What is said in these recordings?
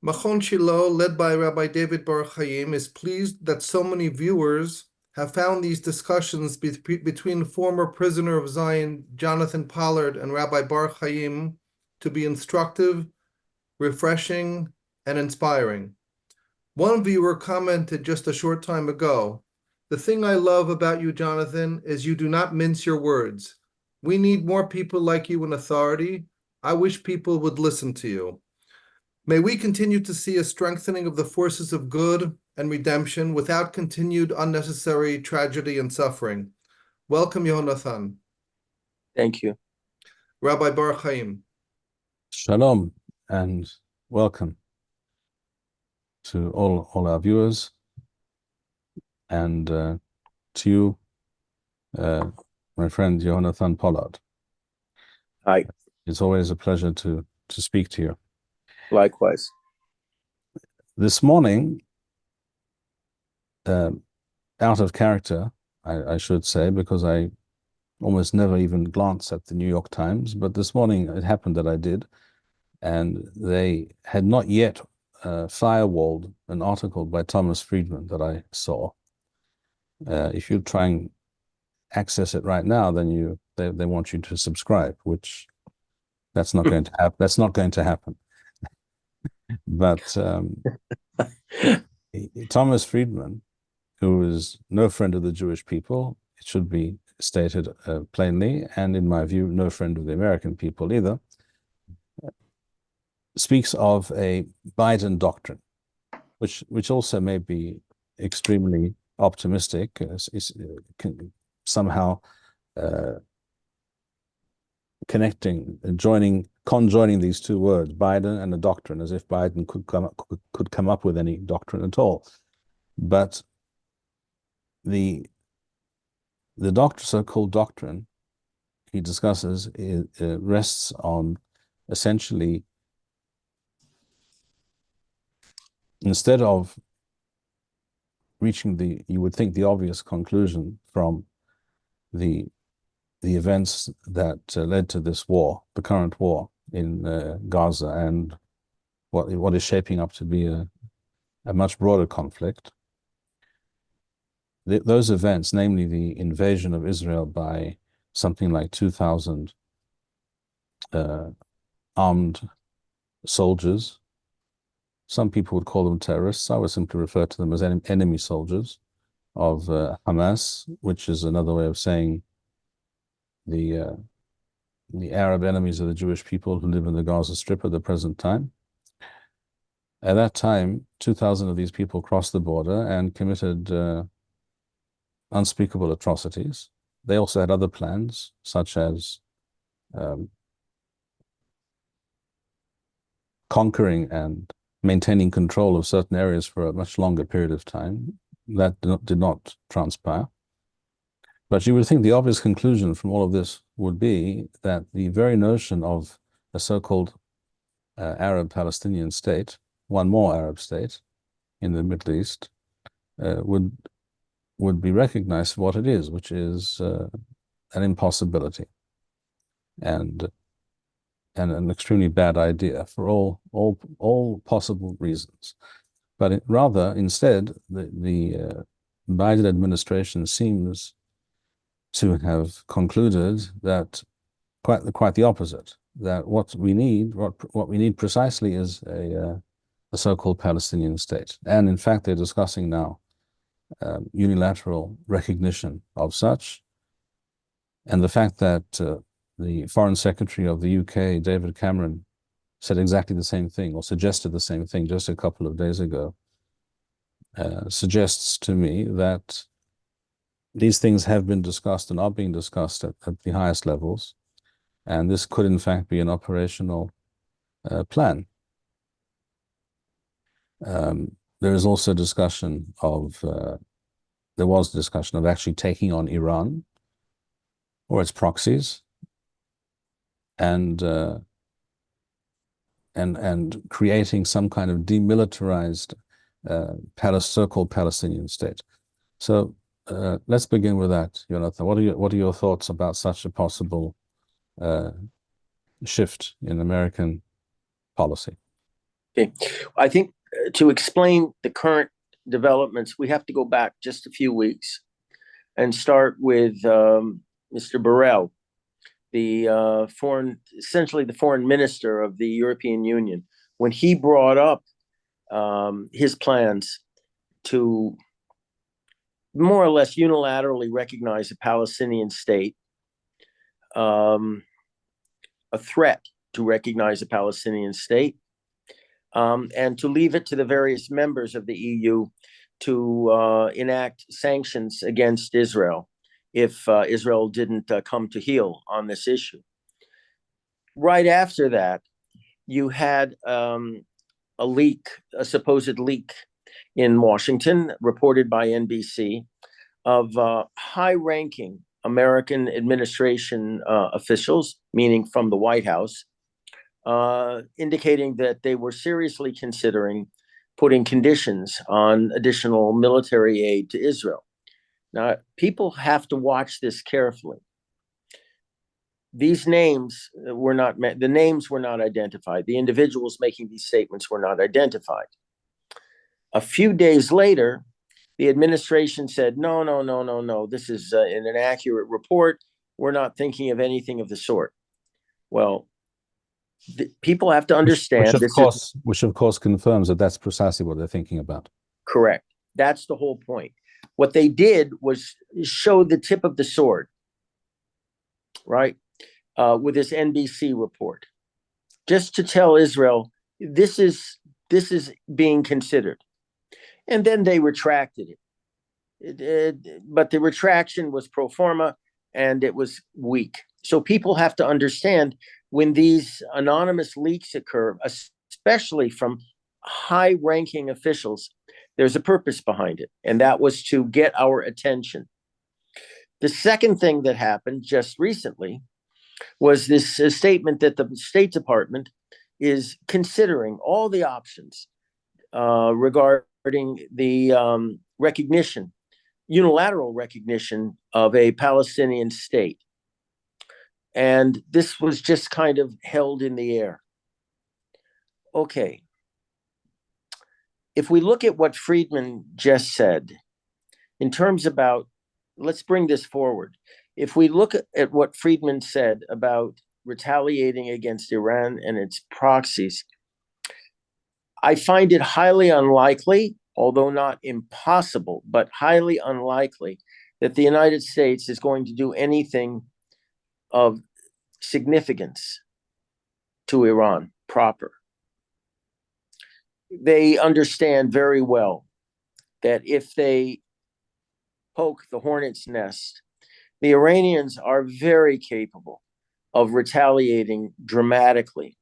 Machon Shilo, led by Rabbi David Bar-Hayim, is pleased that so many viewers have found these discussions between former prisoner of Zion Jonathan Pollard and Rabbi Bar-Hayim to be instructive, refreshing, and inspiring. One viewer commented just a short time ago, "The thing I love about you, Jonathan, is you do not mince your words. We need more people like you in authority. I wish people would listen to you." May we continue to see a strengthening of the forces of good and redemption without continued unnecessary tragedy and suffering. Welcome, Yonathan. Thank you. Rabbi Bar-Hayim. Shalom and welcome to all our viewers and to you, my friend Jonathan Pollard. Hi. It's always a pleasure to speak to you. Likewise. This morning, out of character, I should say, because I almost never even glance at the New York Times, but this morning it happened that I did, and they had not yet firewalled an article by Thomas Friedman that I saw. If you try and access it right now, then they want you to subscribe, which that's not going to happen. That's not going to happen. But Thomas Friedman, who is no friend of the Jewish people, it should be stated plainly, and in my view, no friend of the American people either, speaks of a Biden doctrine, which also may be extremely optimistic, somehow conjoining these two words, Biden and a doctrine, as if Biden could come up with any doctrine at all. But the so-called doctrine he discusses rests on essentially, instead of reaching you would think the obvious conclusion from the events that led to this war, the current war in Gaza, and what is shaping up to be a much broader conflict. Those events, namely the invasion of Israel by something like 2,000 armed soldiers. Some people would call them terrorists. I would simply refer to them as enemy soldiers of Hamas, which is another way of saying the Arab enemies of the Jewish people who live in the Gaza Strip at the present time. At that time, 2,000 of these people crossed the border and committed unspeakable atrocities. They also had other plans, such as conquering and maintaining control of certain areas for a much longer period of time. That did not transpire. But you would think the obvious conclusion from all of this would be that the very notion of a so-called Arab-Palestinian state, one more Arab state in the Middle East, would be recognized for what it is, which is an impossibility and an extremely bad idea for all possible reasons. But instead, the Biden administration seems to have concluded that quite the opposite. That what we need precisely is a so-called Palestinian state, and in fact they're discussing now unilateral recognition of such, and the fact that the Foreign Secretary of the UK, David Cameron, said exactly the same thing, or suggested the same thing just a couple of days ago, suggests to me that these things have been discussed and are being discussed at the highest levels, and this could in fact be an operational plan. There is also discussion of, there was discussion of actually taking on Iran or its proxies and creating some kind of demilitarized so-called Palestinian state. So let's begin with that, Jonathan. What are your thoughts about such a possible shift in American policy? Okay. I think to explain the current developments, we have to go back just a few weeks and start with Mr. Borrell, essentially the foreign minister of the European Union, when he brought up his plans to more or less unilaterally recognize a Palestinian state, a threat to recognize a Palestinian state, and to leave it to the various members of the EU to enact sanctions against Israel if Israel didn't come to heel on this issue. Right after that, you had a supposed leak in Washington, reported by NBC, of high-ranking American administration officials, meaning from the White House, indicating that they were seriously considering putting conditions on additional military aid to Israel. Now, people have to watch this carefully. These names were not identified. The individuals making these statements were not identified. A few days later, the administration said, no, this is an inaccurate report. We're not thinking of anything of the sort. Well, people have to understand which of course confirms that that's precisely what they're thinking about. Correct. That's the whole point. What they did was show the tip of the sword, right? With this NBC report, just to tell Israel, this is being considered. And then they retracted it. But the retraction was pro forma and it was weak. So people have to understand, when these anonymous leaks occur, especially from high-ranking officials, there's a purpose behind it, and that was to get our attention. The second thing that happened just recently was this statement that the State Department is considering all the options regarding the unilateral recognition of a Palestinian state. And this was just kind of held in the air. Okay. If we look at what Friedman just said, in terms about, let's bring this forward. If we look at what Friedman said about retaliating against Iran and its proxies, I find it highly unlikely, although not impossible, but highly unlikely, that the United States is going to do anything of significance to Iran proper. They understand very well that if they poke the hornet's nest, the Iranians are very capable of retaliating dramatically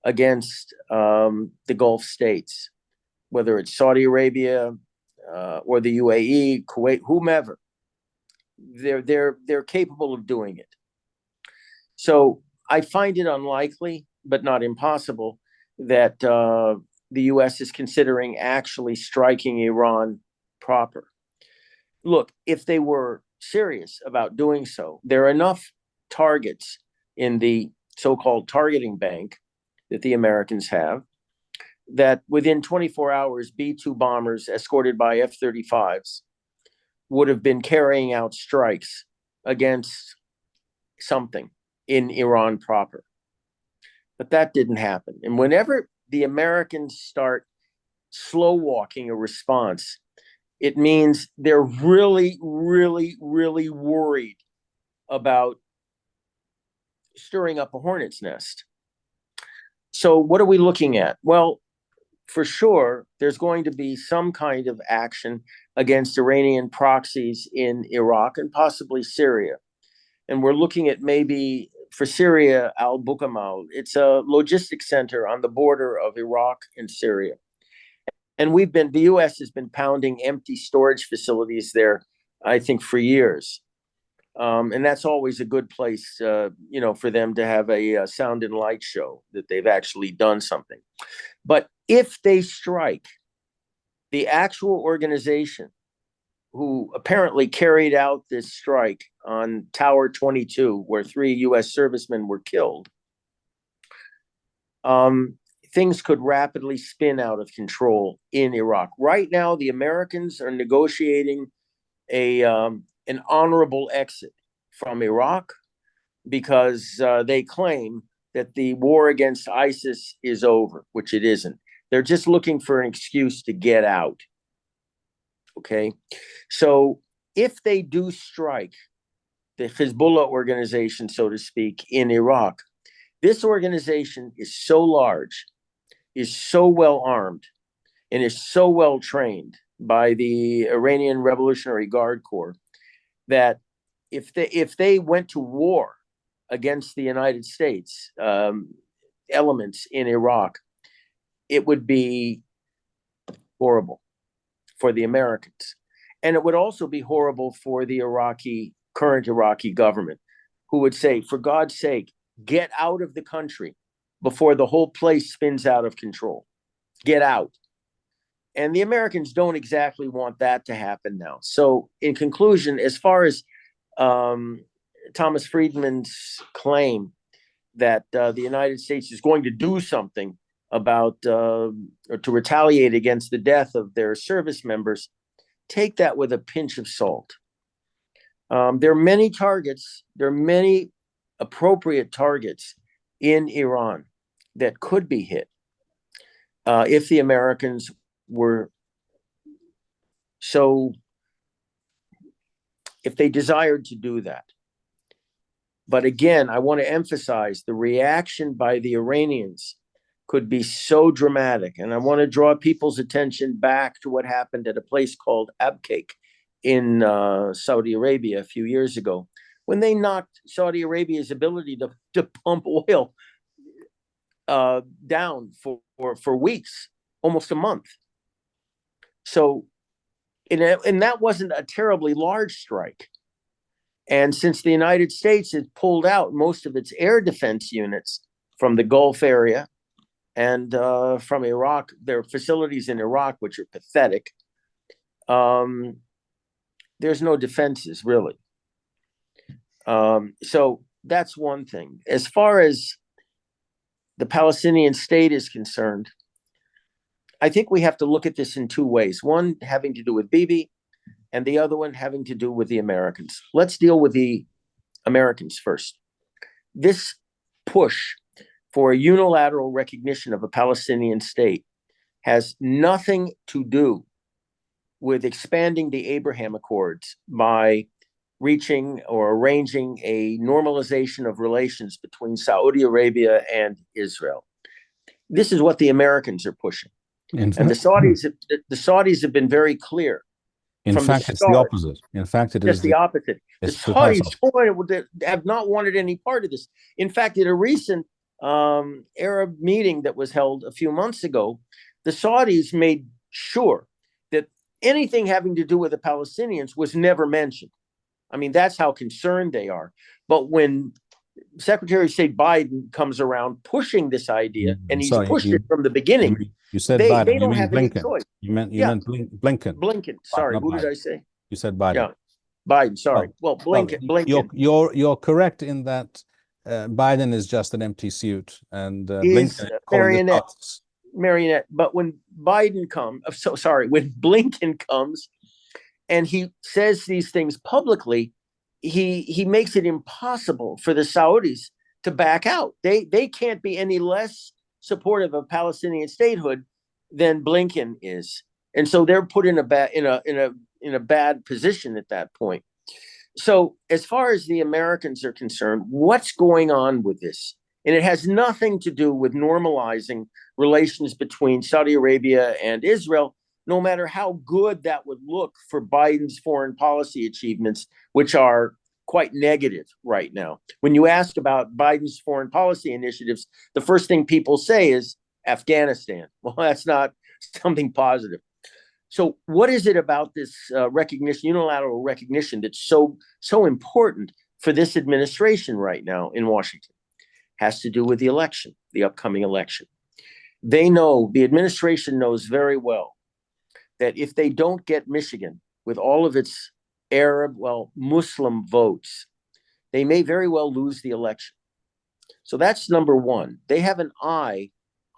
against the Gulf states, whether it's Saudi Arabia or the UAE, Kuwait, whomever. They're capable of doing it. So I find it unlikely, but not impossible, that the U.S. is considering actually striking Iran proper. Look, if they were serious about doing so, there are enough targets in the so-called targeting bank that the Americans have, that within 24 hours, B-2 bombers escorted by F-35s would have been carrying out strikes against something in Iran proper. But that didn't happen. And whenever the Americans start slow walking a response, it means they're really, really, really worried about stirring up a hornet's nest. So what are we looking at? Well, for sure, there's going to be some kind of action against Iranian proxies in Iraq and possibly Syria. And we're looking at, maybe for Syria, Al-Bukamal. It's a logistics center on the border of Iraq and Syria. And the U.S. has been pounding empty storage facilities there, I think, for years. And that's always a good place, for them to have a sound and light show that they've actually done something. But if they strike, the actual organization who apparently carried out this strike on Tower 22, where 3 U.S. servicemen were killed, things could rapidly spin out of control in Iraq. Right now, the Americans are negotiating an honorable exit from Iraq because they claim that the war against ISIS is over, which it isn't. They're just looking for an excuse to get out. Okay, so if they do strike the Hezbollah organization, so to speak, in Iraq, this organization is so large, is so well armed, and is so well trained by the Iranian Revolutionary Guard Corps that if they went to war against the United States elements in Iraq, it would be horrible for the Americans. And it would also be horrible for the current Iraqi government, who would say, for God's sake, get out of the country before the whole place spins out of control. Get out. And the Americans don't exactly want that to happen now. So in conclusion, as far as Thomas Friedman's claim that the United States is going to do something about or to retaliate against the death of their service members, take that with a pinch of salt. There are many targets, there are many appropriate targets in Iran that could be hit if the Americans were so, if they desired to do that. But again, I want to emphasize the reaction by the Iranians could be so dramatic. And I want to draw people's attention back to what happened at a place called Abqaiq in Saudi Arabia a few years ago, when they knocked Saudi Arabia's ability to pump oil down for weeks, almost a month. So, and that wasn't a terribly large strike. And since the United States has pulled out most of its air defense units from the Gulf area and from Iraq, their facilities in Iraq, which are pathetic, there's no defenses, really. So that's one thing. As far as the Palestinian state is concerned, I think we have to look at this in two ways. One having to do with Bibi, and the other one having to do with the Americans. Let's deal with the Americans first. This push for a unilateral recognition of a Palestinian state has nothing to do with expanding the Abraham Accords by reaching or arranging a normalization of relations between Saudi Arabia and Israel. This is what the Americans are pushing. And the Saudis have been very clear. In fact, it's the opposite. In fact, it is the opposite. The Saudis have not wanted any part of this. In fact, at a recent Arab meeting that was held a few months ago, the Saudis made sure that anything having to do with the Palestinians was never mentioned. I mean, that's how concerned they are. But when Secretary of State Biden comes around pushing this idea, and he's pushed it from the beginning. You said Biden. They don't you have Blinken. any choice. You meant Blinken. Blinken. Sorry, who did I say? You said Biden. Yeah, Biden. Sorry. Well, Blinken. You're correct in that Biden is just an empty suit, and Blinken marionette. But when Biden comes, when Blinken comes, and he says these things publicly, he makes it impossible for the Saudis to back out. They can't be any less supportive of Palestinian statehood than Blinken is, and so they're put in a bad position at that point. So, as far as the Americans are concerned, what's going on with this? And it has nothing to do with normalizing relations between Saudi Arabia and Israel, no matter how good that would look for Biden's foreign policy achievements, which are quite negative right now. When you ask about Biden's foreign policy initiatives, the first thing people say is Afghanistan. Well, that's not something positive. So what is it about this unilateral recognition, that's so important for this administration right now in Washington? Has to do with the election, the upcoming election. The administration knows very well that if they don't get Michigan with all of its Muslim votes, they may very well lose the election. So that's number one. They have an eye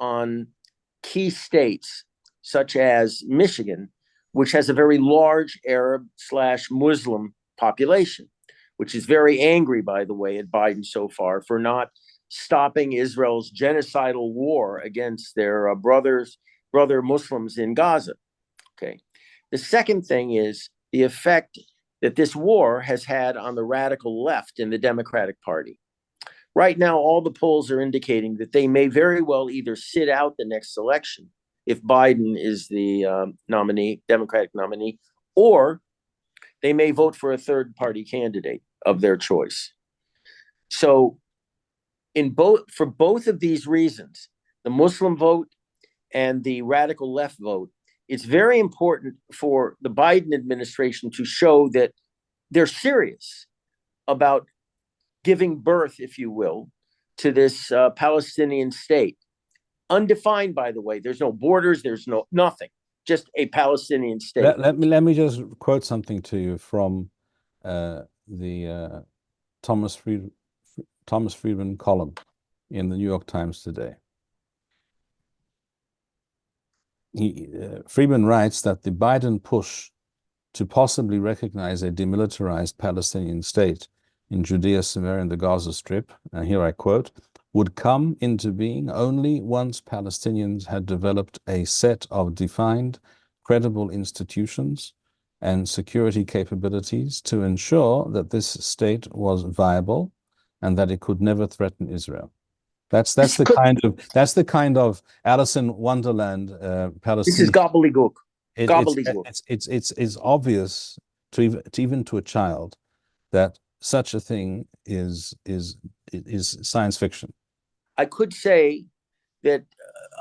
on key states such as Michigan, which has a very large Arab/Muslim population, which is very angry, by the way, at Biden so far for not stopping Israel's genocidal war against their brother Muslims in Gaza. Okay. The second thing is the effect that this war has had on the radical left in the Democratic Party. Right now, all the polls are indicating that they may very well either sit out the next election if Biden is the Democratic nominee, or they may vote for a third-party candidate of their choice. So, for both of these reasons, the Muslim vote and the radical left vote, it's very important for the Biden administration to show that they're serious about giving birth, if you will, to this Palestinian state. Undefined, by the way. There's no borders, there's nothing, just a Palestinian state. Let me just quote something to you from the Thomas Friedman column in the New York Times today. Friedman writes that the Biden push to possibly recognize a demilitarized Palestinian state in Judea, Samaria, and the Gaza Strip, and here I quote, would come into being only once Palestinians had developed a set of defined, credible institutions and security capabilities to ensure that this state was viable and that it could never threaten Israel. That's the kind of Alice in Wonderland Palestinian. This is gobbledygook. Gobbledygook. It's obvious even to a child that such a thing is science fiction. I could say that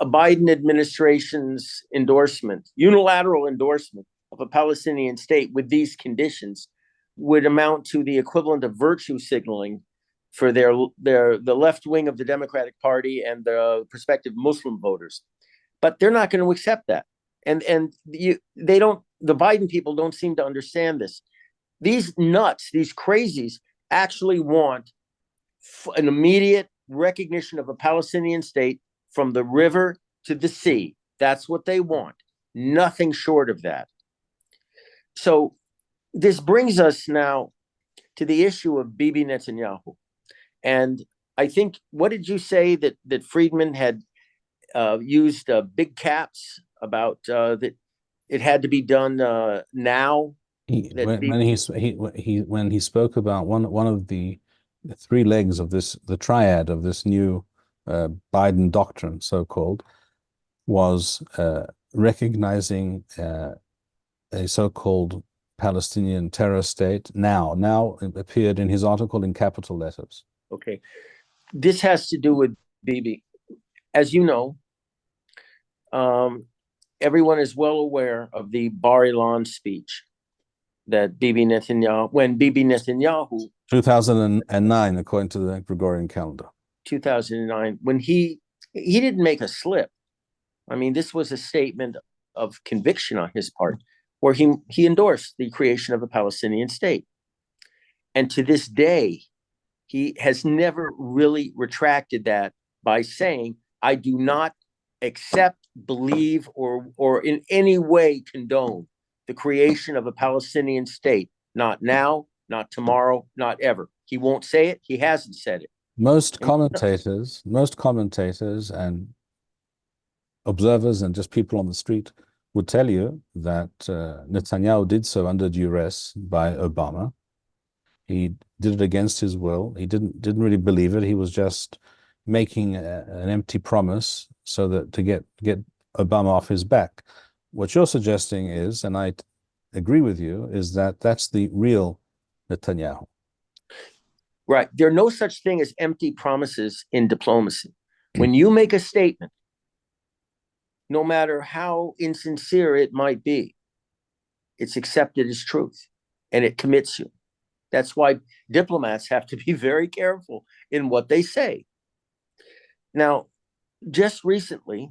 a Biden administration's unilateral endorsement of a Palestinian state with these conditions would amount to the equivalent of virtue signaling for the left wing of the Democratic Party and the prospective Muslim voters. But they're not going to accept that. And the Biden people don't seem to understand this. These nuts, these crazies, actually want an immediate recognition of a Palestinian state from the river to the sea. That's what they want. Nothing short of that. So this brings us now to the issue of Bibi Netanyahu. And I think, what did you say that Friedman had used big caps about that it had to be done now? When he spoke about one of the three legs of the triad of this new Biden doctrine, so-called, was recognizing a so-called Palestinian terror state now it appeared in his article in capital letters. Okay. This has to do with Bibi. As you know, everyone is well aware of the Bar-Ilan speech that when Bibi Netanyahu 2009, according to the Gregorian calendar. 2009, when he didn't make a slip. I mean, this was a statement of conviction on his part, where he endorsed the creation of a Palestinian state. And to this day, he has never really retracted that by saying, I do not accept, believe, or in any way condone the creation of a Palestinian state. Not now, not tomorrow, not ever. He won't say it. He hasn't said it. Most commentators and observers and just people on the street would tell you that Netanyahu did so under duress by Obama. He did it against his will. He didn't really believe it. He was just making an empty promise so that to get Obama off his back. What you're suggesting is, and I agree with you, is that that's the real Netanyahu. Right. There are no such thing as empty promises in diplomacy. When you make a statement, no matter how insincere it might be, it's accepted as truth and it commits you. That's why diplomats have to be very careful in what they say. Now, just recently,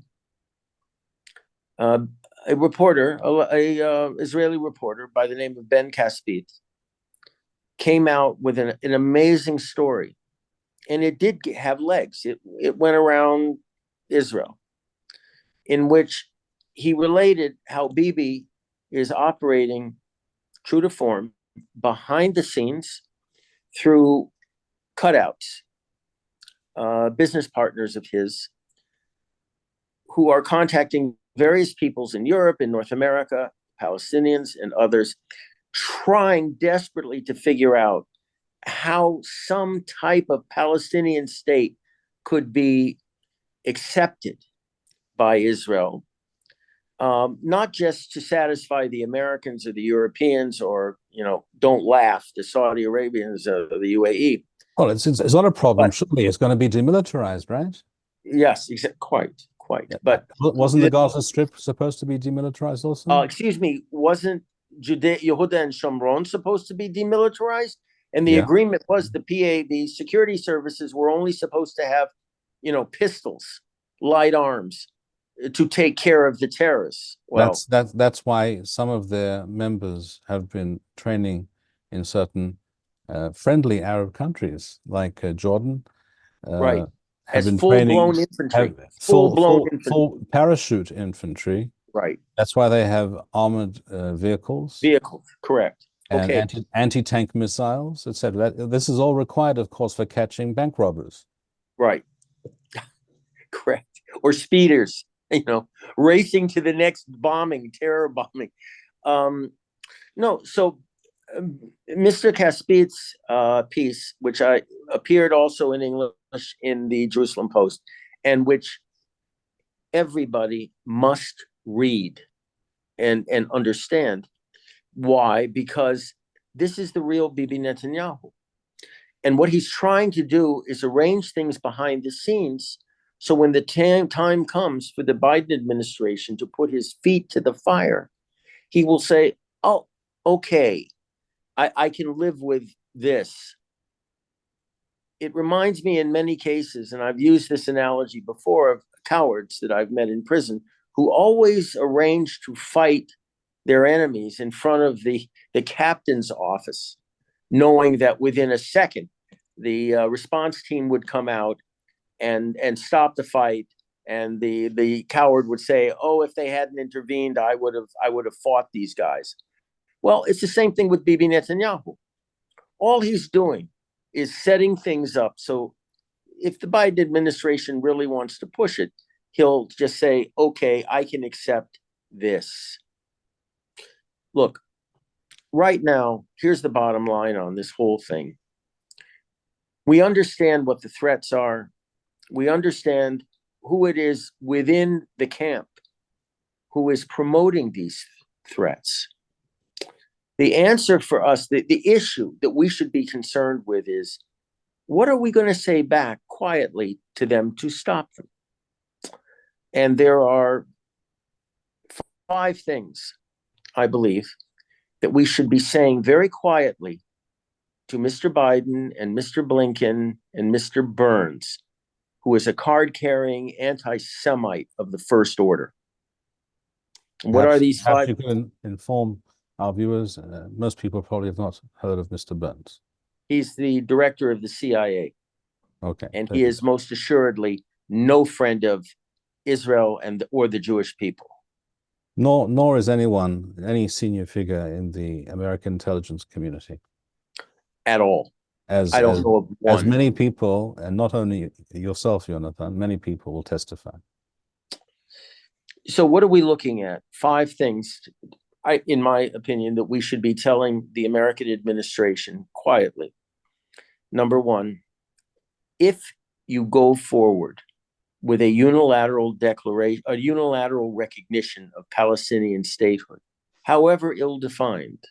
a Israeli reporter by the name of Ben Caspit came out with an amazing story, and it did have legs. It went around Israel. in which he related how Bibi is operating true to form behind the scenes through cutouts, business partners of his who are contacting various peoples in Europe, in North America, Palestinians and others, trying desperately to figure out how some type of Palestinian state could be accepted by Israel, not just to satisfy the Americans or the Europeans or, don't laugh, the Saudi Arabians or the UAE. Well, it's not a problem. But, surely it's going to be demilitarized, right? Yes, quite. But wasn't the Gaza Strip supposed to be demilitarized also? Excuse me, wasn't Yehuda and Shomron supposed to be demilitarized? And the agreement was the security services were only supposed to have, pistols, light arms to take care of the terrorists. Well, that's why some of their members have been training in certain friendly Arab countries like Jordan. Right. Have As been full-blown training, infantry. Full parachute infantry. Right. That's why they have armored vehicles. Correct. And Okay. anti-tank missiles, etc. This is all required, of course, for catching bank robbers. Right. Correct. Or speeders, racing to the next terror bombing. No, so Mr. Caspit's piece, which appeared also in English in the Jerusalem Post, and which everybody must read and understand. Why? Because this is the real Bibi Netanyahu. And what he's trying to do is arrange things behind the scenes so when the time comes for the Biden administration to put his feet to the fire, he will say, oh, okay, I can live with this. It reminds me in many cases, and I've used this analogy before, of cowards that I've met in prison who always arrange to fight their enemies in front of the captain's office, knowing that within a second, the response team would come out and stop the fight. And the coward would say, oh, if they hadn't intervened, I would have fought these guys. Well, it's the same thing with Bibi Netanyahu. All he's doing is setting things up. So if the Biden administration really wants to push it, he'll just say, okay, I can accept this. Look, right now, here's the bottom line on this whole thing. We understand what the threats are. We understand who it is within the camp who is promoting these threats. The answer for us, the issue that we should be concerned with is, what are we going to say back quietly to them to stop them? And there are 5 things, I believe, that we should be saying very quietly to Mr. Biden and Mr. Blinken and Mr. Burns, who is a card-carrying anti-Semite of the first order. What are these 5? You can inform our viewers. Most people probably have not heard of Mr. Burns. He's the director of the CIA. Okay. And he is most assuredly no friend of Israel or the Jewish people. Nor is any senior figure in the American intelligence community. At all. I don't know of one. As many people, and not only yourself, Jonathan, many people will testify. So what are we looking at? 5 things, in my opinion, that we should be telling the American administration quietly. Number 1, if you go forward with a unilateral declaration, a unilateral recognition of Palestinian statehood, however ill-defined,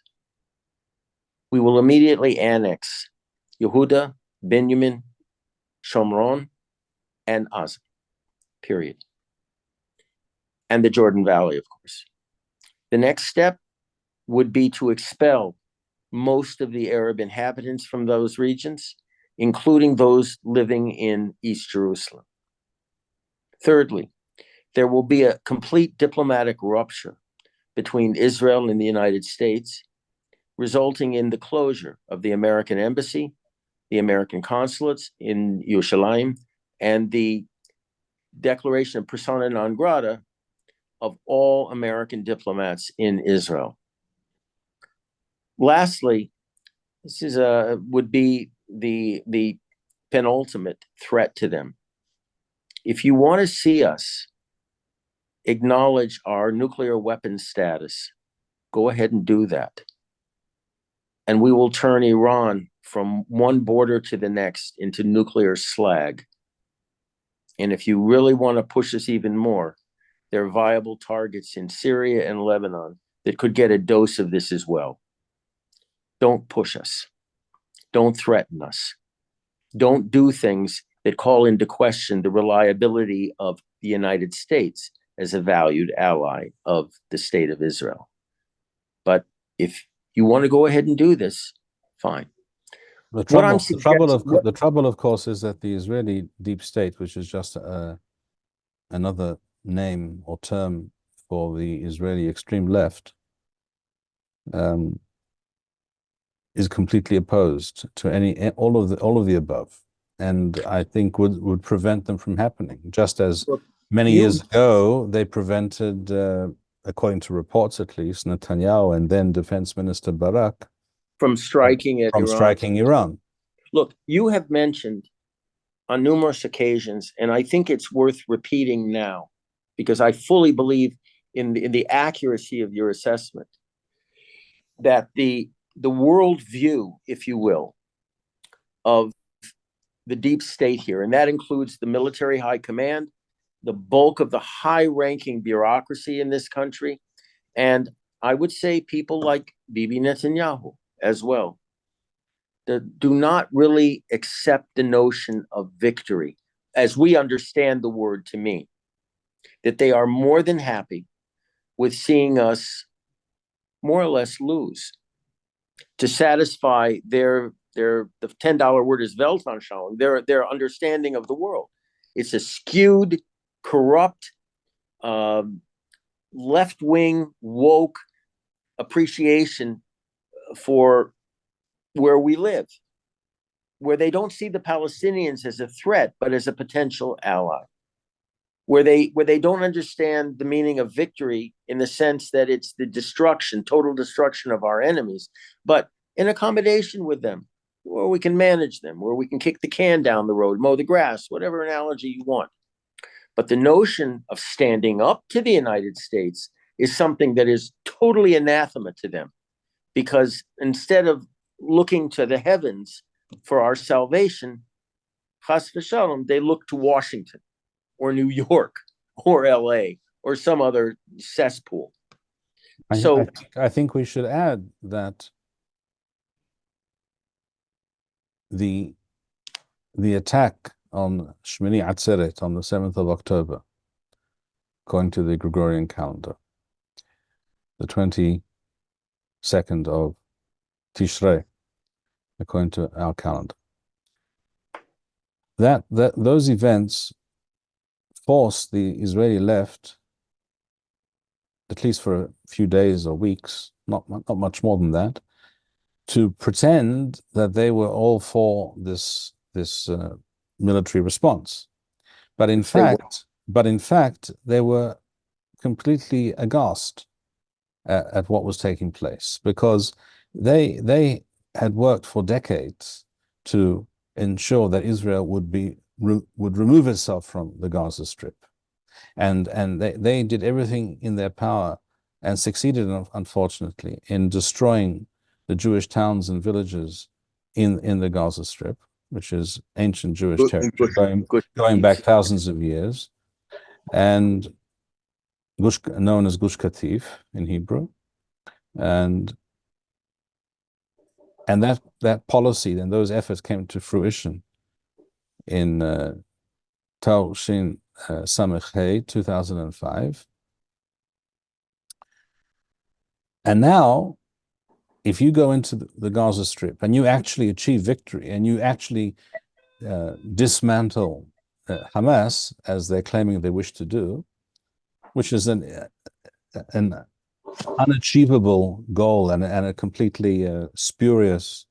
we will immediately annex Yehuda, Benjamin, Shomron, and Gaza, period. And the Jordan Valley, of course. The next step would be to expel most of the Arab inhabitants from those regions, including those living in East Jerusalem. Thirdly, there will be a complete diplomatic rupture between Israel and the United States, resulting in the closure of the American embassy, the American consulates in Yerushalayim, and the declaration of persona non grata of all American diplomats in Israel. Lastly, this is would be the penultimate threat to them. If you want to see us acknowledge our nuclear weapons status, go ahead and do that. And we will turn Iran from one border to the next into nuclear slag. And if you really want to push us even more, there are viable targets in Syria and Lebanon that could get a dose of this as well. Don't push us. Don't threaten us. Don't do things that call into question the reliability of the United States as a valued ally of the state of Israel. But if you want to go ahead and do this, fine. The trouble, of course, is that the Israeli deep state, which is just another name or term for the Israeli extreme left, is completely opposed to all of the above, and I think would prevent them from happening. Just as many years ago they prevented, according to reports at least, Netanyahu and then Defense Minister Barak from striking Iran. Look, you have mentioned on numerous occasions, and I think it's worth repeating now, because I fully believe in the accuracy of your assessment, that the world view, if you will, of the deep state here, and that includes the military high command, the bulk of the high-ranking bureaucracy in this country, and I would say people like Bibi Netanyahu as well, that do not really accept the notion of victory, as we understand the word to mean, that they are more than happy with seeing us more or less lose to satisfy the $10 word is Weltanschauung, their understanding of the world. It's a skewed, corrupt, left-wing, woke appreciation for where we live, where they don't see the Palestinians as a threat, but as a potential ally, where they don't understand the meaning of victory in the sense that it's the destruction, total destruction of our enemies, but in accommodation with them, where we can manage them, where we can kick the can down the road, mow the grass, whatever analogy you want. But the notion of standing up to the United States is something that is totally anathema to them, because instead of looking to the heavens for our salvation, chas v'shalom, they look to Washington or New York or LA or some other cesspool. I think we should add that the attack on Shmini Atzeret on the 7th of October, according to the Gregorian calendar, the 22nd of Tishrei, according to our calendar, that those events forced the Israeli left, at least for a few days or weeks, not much more than that, to pretend that they were all for this military response, but in fact they were completely aghast at what was taking place, because they had worked for decades to ensure that Israel would remove itself from the Gaza Strip, and they did everything in their power and succeeded, unfortunately, in destroying the Jewish towns and villages in the Gaza Strip, which is ancient Jewish territory going back thousands of years, and known as Gush Katif in Hebrew, and that policy and those efforts came to fruition in Tau Shin Samech Hey 2005, and now, if you go into the Gaza Strip and you actually achieve victory and you actually dismantle Hamas, as they're claiming they wish to do, which is an unachievable goal and a completely spurious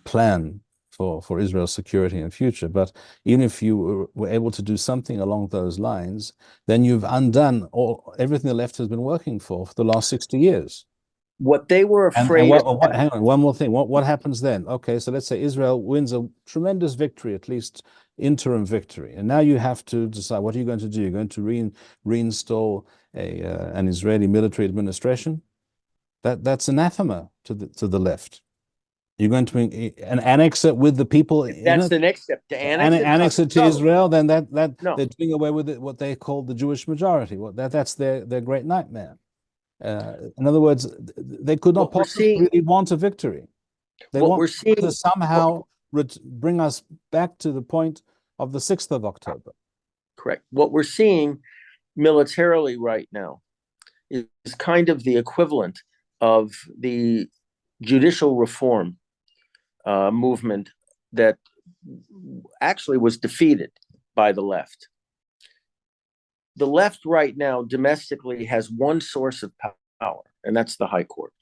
plan for Israel's security and future. But even if you were able to do something along those lines, then you've undone everything the left has been working for the last 60 years. What they were afraid of. Hang on, one more thing. What happens then? Okay, so let's say Israel wins a tremendous victory, at least interim victory, and now you have to decide what are you going to do? You're going to reinstall an Israeli military administration? That's anathema to the left. You're going to annex it with the people in That's it? the next step. To annex it to Israel, then no. they're doing away with what they call the Jewish majority. That's their great nightmare. In other words, they could not possibly really want a victory. They want to somehow bring us back to the point of the 6th of October. Correct. What we're seeing militarily right now is kind of the equivalent of the judicial reform movement that actually was defeated by the left. The left right now domestically has one source of power, and that's the High Court.